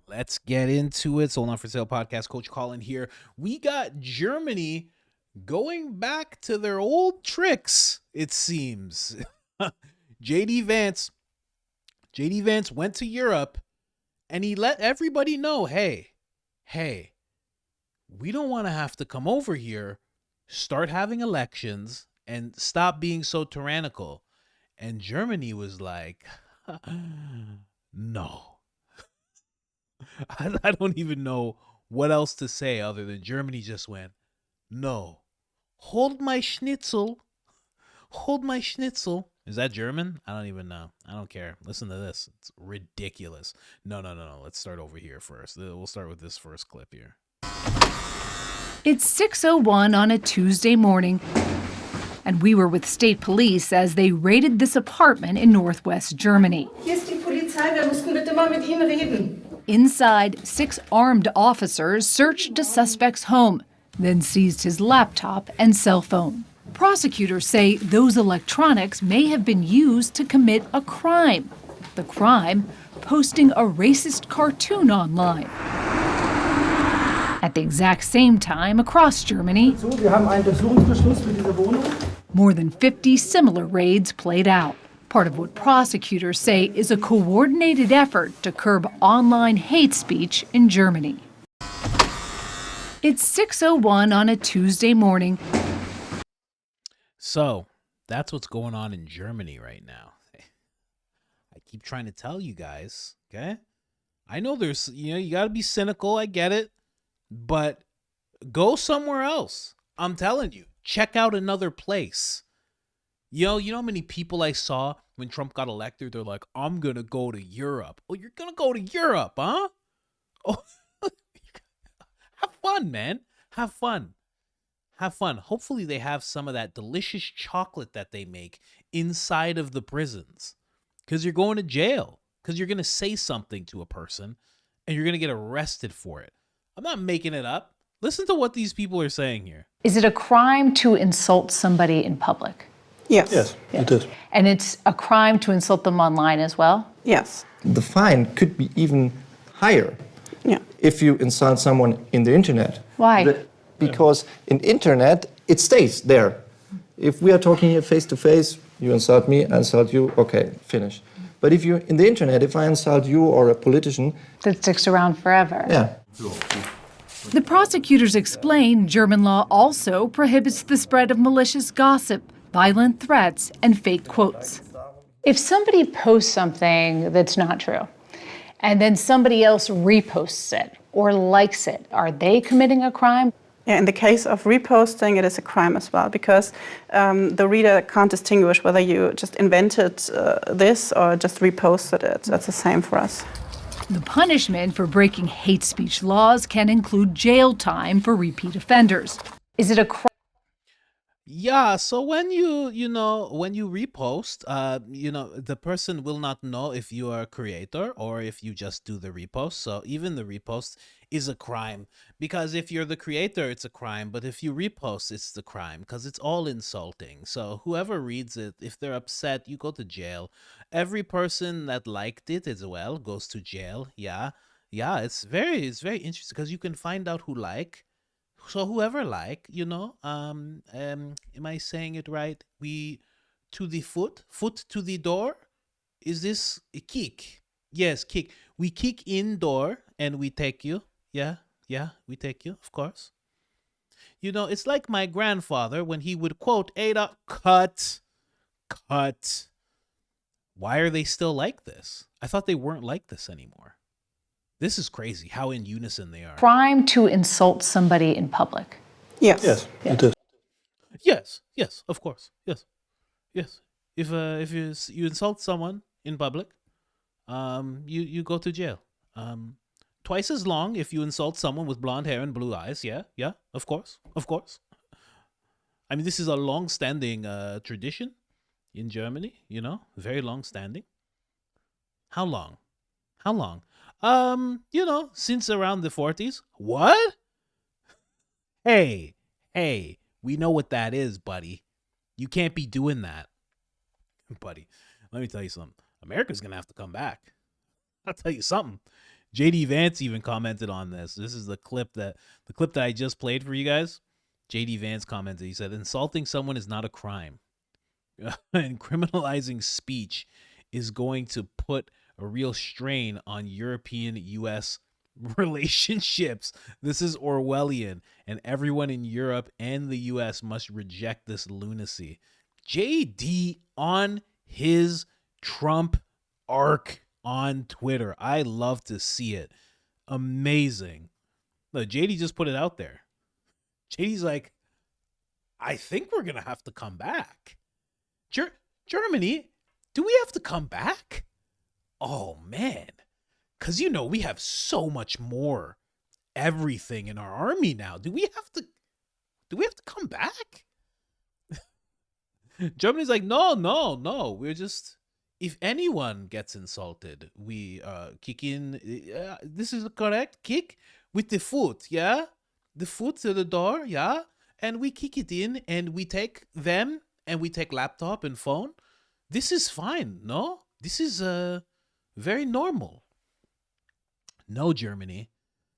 Let's get into it. Sold On For Sale podcast. Coach Colin here. We got Germany going back to their old tricks, it seems. JD Vance went to Europe and he let everybody know, hey, we don't want to have to come over here, start having elections, and stop being so tyrannical. And Germany was like, no. I don't even know what else to say other than Germany just went, no. Hold my schnitzel. Hold my schnitzel. Is that German? I don't even know. I don't care. Listen to this. It's ridiculous. No. Let's start over here first. We'll start with this first clip here. It's 6:01 on a Tuesday morning, and we were with state police as they raided this apartment in northwest Germany. Hier ist die Polizei, wir mussten bitte mal mit Ihnen reden. Inside, 6 armed officers searched a suspect's home, then seized his laptop and cell phone. Prosecutors say those electronics may have been used to commit a crime. The crime, posting a racist cartoon online. At the exact same time across Germany, more than 50 similar raids played out. Part of what prosecutors say is a coordinated effort to curb online hate speech in Germany. It's 6:01 on a Tuesday morning. So, that's what's going on in Germany right now. I keep trying to tell you guys, okay? I know there's, you got to be cynical. I get it. But go somewhere else. I'm telling you, check out another place. You know how many people I saw when Trump got elected? They're like, I'm going to go to Europe. Oh, you're going to go to Europe, huh? Oh, have fun, man. Have fun. Have fun. Hopefully they have some of that delicious chocolate that they make inside of the prisons. Because you're going to jail. Because you're going to say something to a person and you're going to get arrested for it. I'm not making it up. Listen to what these people are saying here. Is it a crime to insult somebody in public? Yes. It is. And it's a crime to insult them online as well? Yes. The fine could be even higher if you insult someone in the internet. Why? Because in internet, it stays there. If we are talking here face to face, you insult me, I insult you, okay, finish. But if you're in the internet, if I insult you or a politician... That sticks around forever. Yeah. The prosecutors explain German law also prohibits the spread of malicious gossip, violent threats, and fake quotes. If somebody posts something that's not true, and then somebody else reposts it or likes it, are they committing a crime? Yeah, in the case of reposting, it is a crime as well, because the reader can't distinguish whether you just invented this or just reposted it. That's the same for us. The punishment for breaking hate speech laws can include jail time for repeat offenders. Is it a crime? Yeah, so when you repost, the person will not know if you are a creator or if you just do the repost. So even the repost is a crime, because if you're the creator, it's a crime. But if you repost, it's the crime because it's all insulting. So whoever reads it, if they're upset, you go to jail. Every person that liked it as well goes to jail. Yeah. It's very interesting because you can find out who like. So whoever am I saying it right? We to the foot to the door. Is this a kick? Yes, kick. We kick indoor and we take you. Yeah, we take you, of course. It's like my grandfather when he would quote Ada, cut. Why are they still like this? I thought they weren't like this anymore. This is crazy how in unison they are. Crime to insult somebody in public? Yes. It is. Yes, of course. Yes. If you insult someone in public, you go to jail. Twice as long if you insult someone with blonde hair and blue eyes. Yeah, of course. I mean, this is a long-standing tradition in Germany, very long-standing. How long? Since around the 40s. What? Hey, we know what that is, buddy. You can't be doing that. Buddy, let me tell you something. America's going to have to come back. I'll tell you something. JD Vance even commented on this. This is the clip that I just played for you guys. JD Vance commented. He said, "Insulting someone is not a crime, and criminalizing speech is going to put a real strain on European-U.S. relationships. This is Orwellian, and everyone in Europe and the U.S. must reject this lunacy." JD on his Trump arc on Twitter. I love to see it. Amazing. Look, JD just put it out there. JD's like, I think we're going to have to come back. Germany, do we have to come back? Oh, man. Because, we have so much more everything in our army now. Do we have to come back? Germany's like, no. We're just, if anyone gets insulted, we kick in. This is correct. Kick with the foot, yeah? The foot to the door, yeah? And we kick it in and we take them and we take laptop and phone. This is fine, no? This is very normal. No, Germany,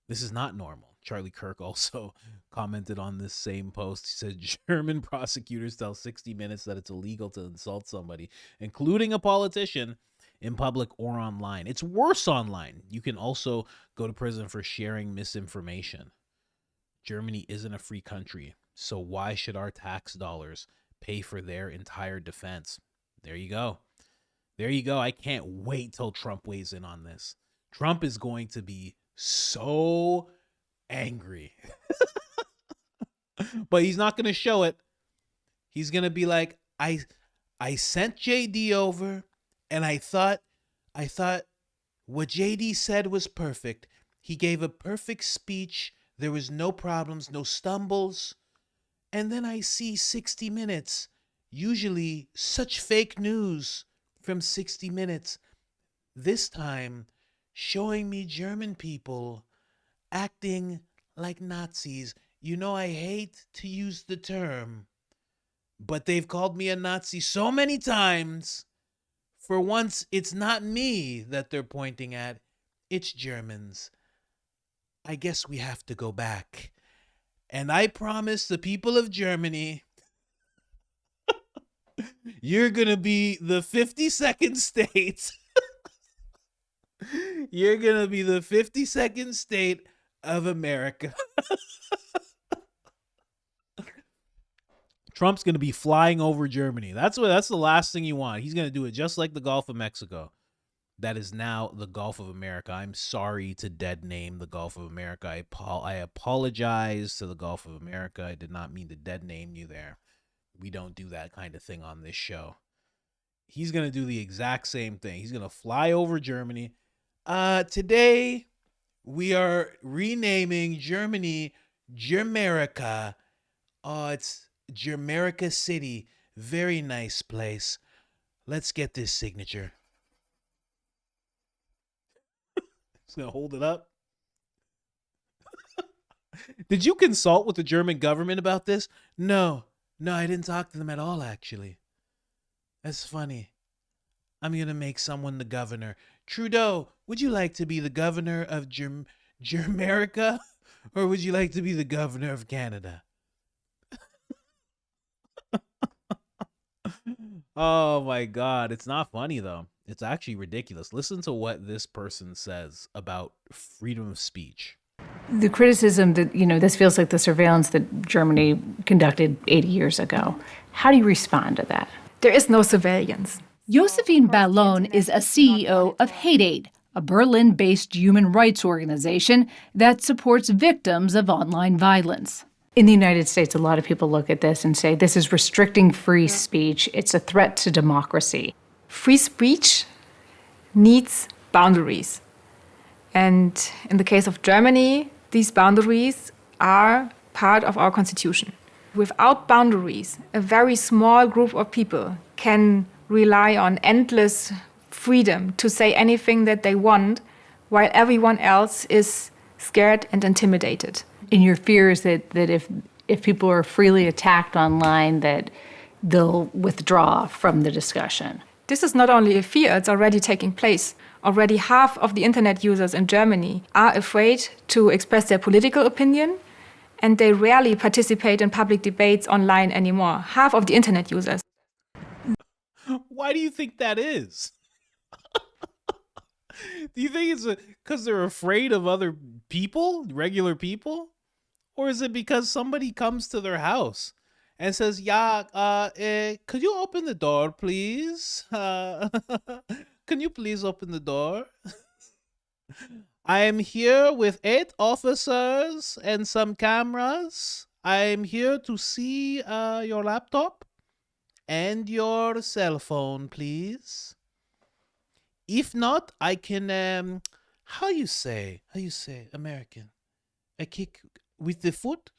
this is not normal. Charlie Kirk also commented on this same post. He said, German prosecutors tell 60 Minutes that it's illegal to insult somebody, including a politician, in public or online. It's worse online. You can also go to prison for sharing misinformation. Germany isn't a free country, so why should our tax dollars pay for their entire defense? There you go. There you go. I can't wait till Trump weighs in on this. Trump is going to be so angry. But he's not going to show it. He's going to be like, I sent JD over and I thought what JD said was perfect. He gave a perfect speech. There was no problems, no stumbles. And then I see 60 Minutes, usually such fake news from 60 Minutes. This time, showing me German people acting like Nazis. I hate to use the term, but they've called me a Nazi so many times. For once, it's not me that they're pointing at. It's Germans. I guess we have to go back. And I promise the people of Germany, you're going to be the 52nd state. You're going to be the 52nd state of America. Trump's going to be flying over Germany. That's the last thing you want. He's going to do it just like the Gulf of Mexico. That is now the Gulf of America. I'm sorry to dead name the Gulf of America. I apologize to the Gulf of America. I did not mean to dead name you there. We don't do that kind of thing on this show. He's going to do the exact same thing. He's going to fly over Germany. Today, we are renaming Germany Germerica. Oh, it's Germerica City. Very nice place. Let's get this signature. Just gonna hold it up. Did you consult with the German government about this? No, I didn't talk to them at all, actually. That's funny. I'm gonna make someone the governor. Trudeau, would you like to be the governor of Germerica? Or would you like to be the governor of Canada? Oh my God. It's not funny though. It's actually ridiculous. Listen to what this person says about freedom of speech. The criticism that, this feels like the surveillance that Germany conducted 80 years ago. How do you respond to that? There is no surveillance. Josephine Ballon is a CEO of Hate Aid, a Berlin-based human rights organization that supports victims of online violence. In the United States, a lot of people look at this and say, this is restricting free speech. It's a threat to democracy. Free speech needs boundaries. And in the case of Germany, these boundaries are part of our constitution. Without boundaries, a very small group of people can rely on endless freedom to say anything that they want, while everyone else is scared and intimidated. And your fear is that if people are freely attacked online, that they'll withdraw from the discussion. This is not only a fear, it's already taking place. Already half of the internet users in Germany are afraid to express their political opinion, and they rarely participate in public debates online anymore. Half of the internet users. Why do you think that is? Do you think it's because they're afraid of other people, regular people? Or is it because somebody comes to their house and says, "Yeah, could you open the door, please? Can you please open the door? I am here with 8 officers and some cameras. I am here to see your laptop and your cell phone, please. If not, I can how you say American? I kick with the foot.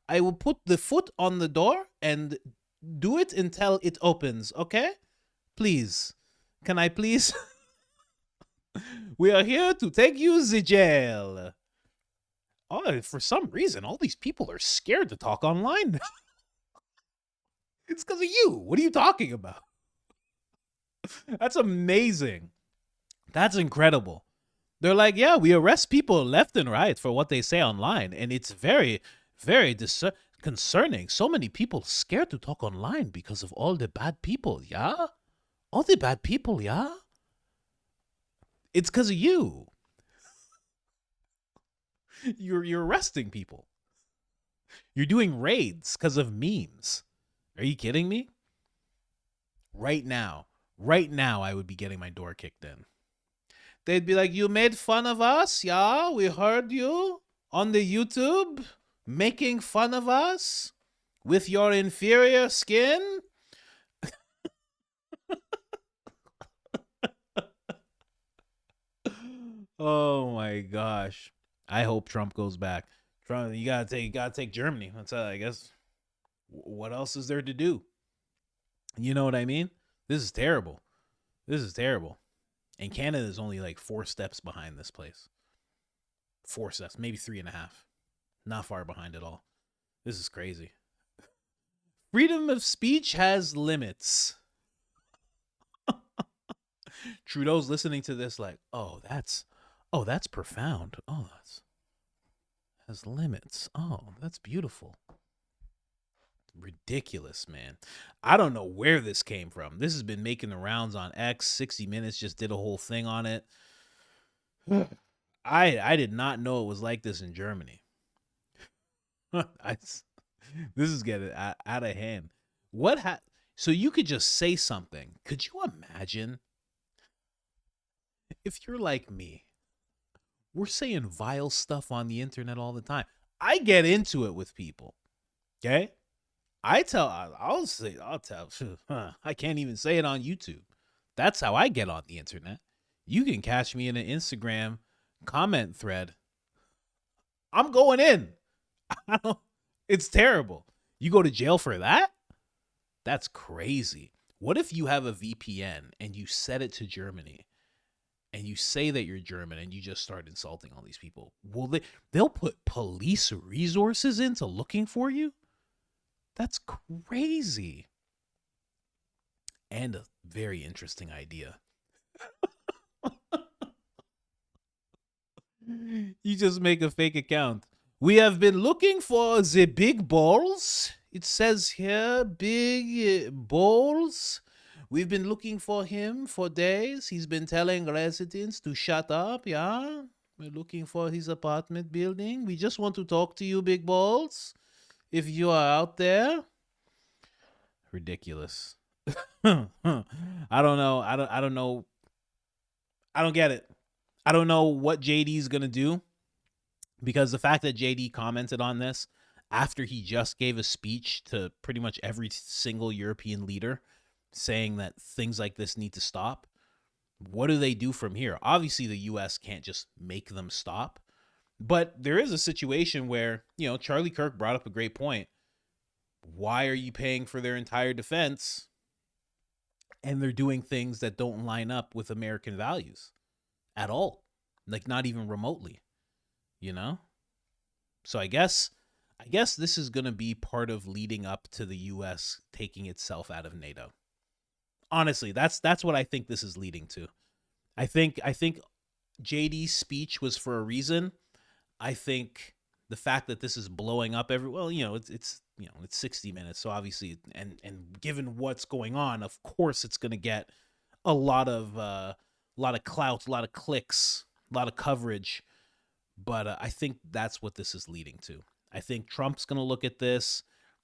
I will put the foot on the door and do it until it opens, okay? Please. Can I please? We are here to take you to jail. Oh, for some reason, all these people are scared to talk online. It's because of you. What are you talking about? That's amazing. That's incredible. They're like, yeah, we arrest people left and right for what they say online. And it's very, very concerning. So many people scared to talk online because of all the bad people, yeah? All the bad people, yeah? It's because of you. You're arresting people. You're doing raids because of memes. Are you kidding me? Right now, I would be getting my door kicked in. They'd be like, you made fun of us? Yeah, we heard you on the YouTube making fun of us with your inferior skin. Oh my gosh. I hope Trump goes back. Trump, you gotta take Germany. That's I guess. What else is there to do? You know what I mean? This is terrible. This is terrible. And Canada is only like 4 steps behind this place. 4 steps, maybe 3.5. Not far behind at all. This is crazy. Freedom of speech has limits. Trudeau's listening to this like, oh, that's profound. Oh, that's has limits. Oh, that's beautiful. Ridiculous, man. I don't know where this came from. This has been making the rounds on X. 60 Minutes just did a whole thing on it. I did not know it was like this in Germany. This is getting out of hand. So you could just say something. Could you imagine if you're like me? We're saying vile stuff on the internet all the time. I get into it with people. Okay? I tell. I can't even say it on YouTube. That's how I get on the internet. You can catch me in an Instagram comment thread. I'm going in. It's terrible. You go to jail for that? That's crazy. What if you have a VPN and you set it to Germany and you say that you're German and you just start insulting all these people? They'll put police resources into looking for you? That's crazy. And a very interesting idea. You just make a fake account. We have been looking for the big balls. It says here, big balls. We've been looking for him for days. He's been telling residents to shut up, yeah? We're looking for his apartment building. We just want to talk to you, big balls. If you are out there. Ridiculous. I don't know. I don't know. I don't get it. I don't know what JD's going to do, because the fact that JD commented on this after he just gave a speech to pretty much every single European leader saying that things like this need to stop. What do they do from here? Obviously, the US can't just make them stop. But there is a situation where, Charlie Kirk brought up a great point. Why are you paying for their entire defense and they're doing things that don't line up with American values at all? Like, not even remotely, So I guess this is going to be part of leading up to the US taking itself out of NATO. Honestly, that's what I think this is leading to. I think JD's speech was for a reason. I think the fact that this is blowing up well, it's 60 minutes, so obviously, and given what's going on, of course it's going to get a lot of clout, a lot of clicks, a lot of coverage. But I think that's what this is leading to. I think Trump's going to look at this,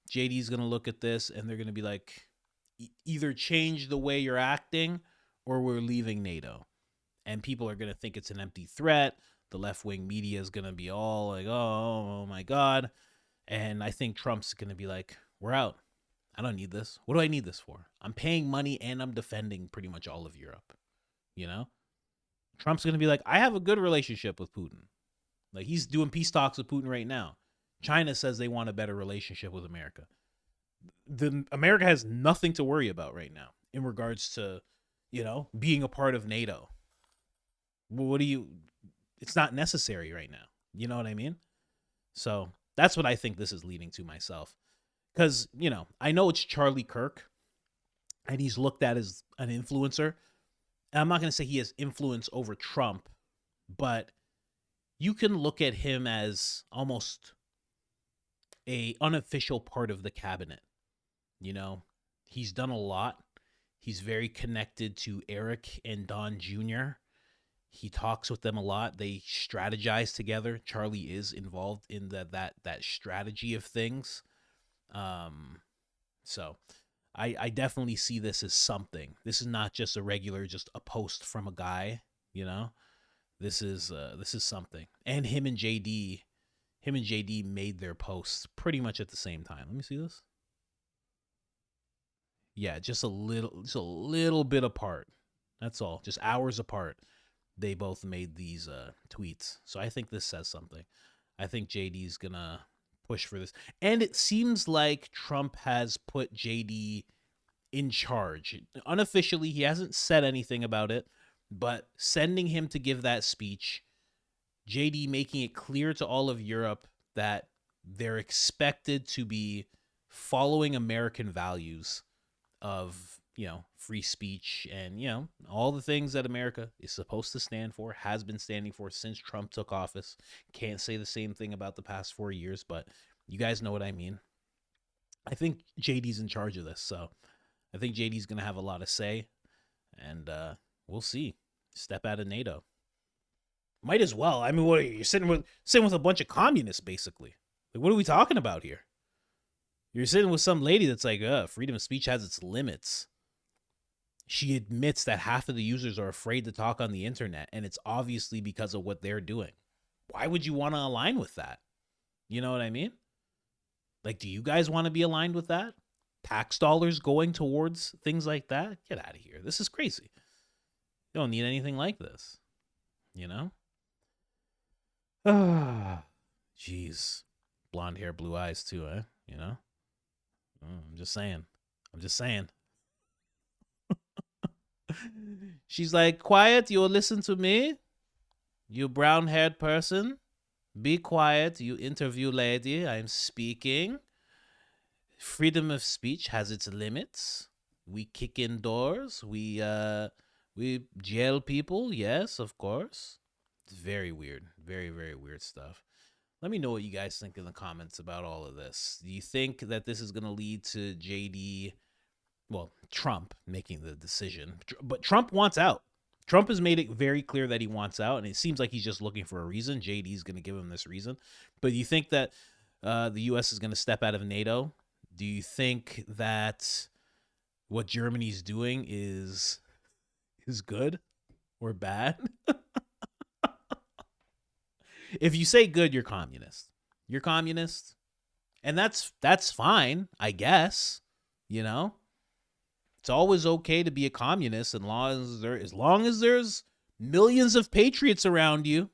JD's going to look at this, and they're going to be like, either change the way you're acting or we're leaving NATO. And people are going to think it's an empty threat. The left-wing media is going to be all like, oh my God. And I think Trump's going to be like, we're out. I don't need this. What do I need this for? I'm paying money and I'm defending pretty much all of Europe. You know? Trump's going to be like, I have a good relationship with Putin. Like, he's doing peace talks with Putin right now. China says they want a better relationship with America. America has nothing to worry about right now in regards to, being a part of NATO. It's not necessary right now. You know what I mean? So that's what I think this is leading to myself. Because, I know it's Charlie Kirk and he's looked at as an influencer. And I'm not going to say he has influence over Trump, but you can look at him as almost a unofficial part of the cabinet. He's done a lot. He's very connected to Eric and Don Jr. He talks with them a lot. They strategize together. Charlie is involved in that strategy of things. So I definitely see this as something. This is not just just a post from a guy, This is something. And him and JD made their posts pretty much at the same time. Let me see this. Yeah, just a little bit apart. That's all. Just hours apart. They both made these tweets. So I think this says something. I think JD's going to push for this. And it seems like Trump has put JD in charge. Unofficially, he hasn't said anything about it, but sending him to give that speech, JD making it clear to all of Europe that they're expected to be following American values of, free speech and, all the things that America is supposed to stand for, has been standing for since Trump took office. Can't say the same thing about the past 4 years, but you guys know what I mean. I think JD's in charge of this, so I think JD's going to have a lot of say, and we'll see. Step out of NATO. Might as well. I mean, what are you sitting with a bunch of communists, basically? Like, what are we talking about here? You're sitting with some lady that's like, freedom of speech has its limits. She admits that half of the users are afraid to talk on the internet, and it's obviously because of what they're doing. Why would you want to align with that? You know what I mean? Like, do you guys want to be aligned with that? Tax dollars going towards things like that? Get out of here. This is crazy. You don't need anything like this. Ah, jeez. Blonde hair, blue eyes too, eh? I'm just saying. She's like, quiet, you'll listen to me. You brown-haired person. Be quiet, you interview lady. I'm speaking. Freedom of speech has its limits. We kick in doors. We jail people. Yes, of course. It's very weird. Very, very weird stuff. Let me know what you guys think in the comments about all of this. Do you think that this is going to lead to Trump making the decision? But Trump wants out. Trump has made it very clear that he wants out, and it seems like he's just looking for a reason. JD's going to give him this reason. But do you think that the U.S. is going to step out of NATO? Do you think that what Germany's doing is good or bad? If you say good, you're communist. You're communist. And that's fine, I guess. It's always okay to be a communist as long as there's millions of patriots around you.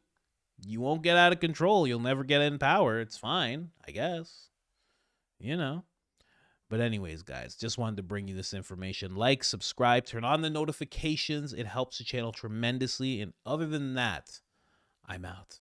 You won't get out of control. You'll never get in power. It's fine, I guess. But anyways, guys, just wanted to bring you this information. Like, subscribe, turn on the notifications. It helps the channel tremendously. And other than that, I'm out.